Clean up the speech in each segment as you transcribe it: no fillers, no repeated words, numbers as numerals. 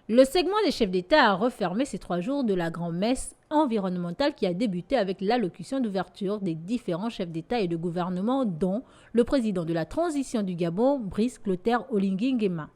Le segment des chefs d'État a refermé ces 3 jours de la grand-messe environnementale qui a débuté avec l'allocution d'ouverture des différents chefs d'État et de gouvernement, dont le président de la transition du Gabon, Brice Clotaire Oligui Nguema.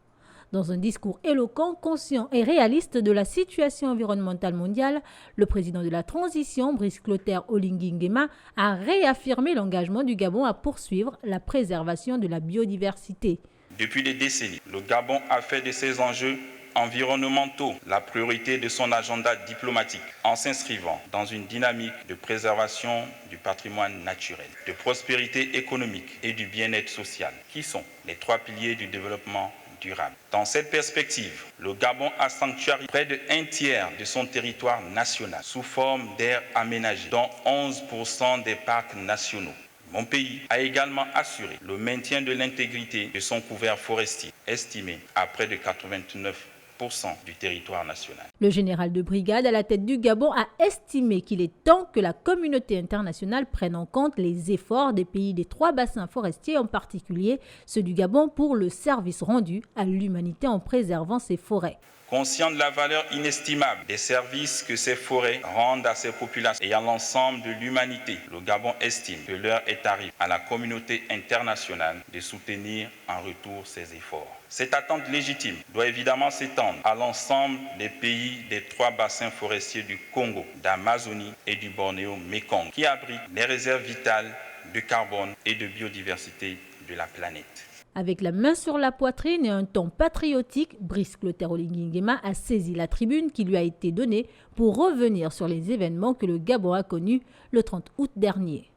Dans un discours éloquent, conscient et réaliste de la situation environnementale mondiale, le président de la transition, Brice Clotaire Oligui Nguema, a réaffirmé l'engagement du Gabon à poursuivre la préservation de la biodiversité. Depuis des décennies, le Gabon a fait de ces enjeux environnementaux la priorité de son agenda diplomatique en s'inscrivant dans une dynamique de préservation du patrimoine naturel, de prospérité économique et du bien-être social, qui sont les 3 piliers du développement durable. Dans cette perspective, le Gabon a sanctuarisé près de 1/3 de son territoire national sous forme d'aires aménagées, dont 11% des parcs nationaux. Mon pays a également assuré le maintien de l'intégrité de son couvert forestier, estimé à près de 89% du territoire national. Le général de brigade à la tête du Gabon a estimé qu'il est temps que la communauté internationale prenne en compte les efforts des pays des 3 bassins forestiers, en particulier ceux du Gabon, pour le service rendu à l'humanité en préservant ses forêts. Conscient de la valeur inestimable des services que ces forêts rendent à ces populations et à l'ensemble de l'humanité, le Gabon estime que l'heure est arrivée à la communauté internationale de soutenir en retour ces efforts. Cette attente légitime doit évidemment s'étendre à l'ensemble des pays des 3 bassins forestiers du Congo, d'Amazonie et du Bornéo-Mékong, qui abritent les réserves vitales de carbone et de biodiversité de la planète. Avec la main sur la poitrine et un ton patriotique, Brice Clotaire Oligui Nguema a saisi la tribune qui lui a été donnée pour revenir sur les événements que le Gabon a connus le 30 août dernier.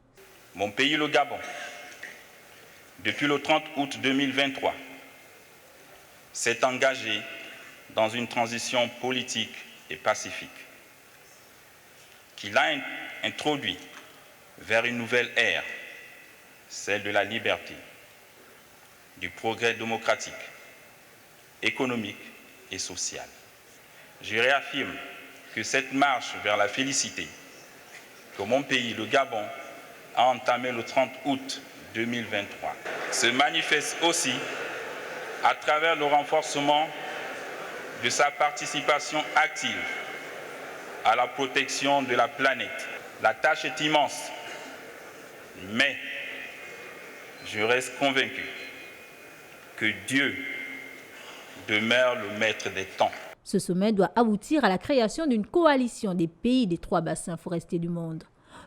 Mon pays, le Gabon, depuis le 30 août 2023, s'est engagé dans une transition politique et pacifique qui l'a introduit vers une nouvelle ère, celle de la liberté, du progrès démocratique, économique et social. Je réaffirme que cette marche vers la félicité que mon pays, le Gabon, a entamée le 30 août 2023 se manifeste aussi à travers le renforcement de sa participation active à la protection de la planète. La tâche est immense, mais je reste convaincu que Dieu demeure le maître des temps. Ce sommet doit aboutir à la création d'une coalition des pays des 3 bassins forestiers du monde.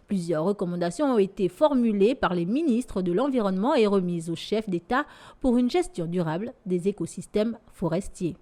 Plusieurs recommandations ont été formulées par les ministres de l'Environnement et remises aux chefs d'État pour une gestion durable des écosystèmes forestiers.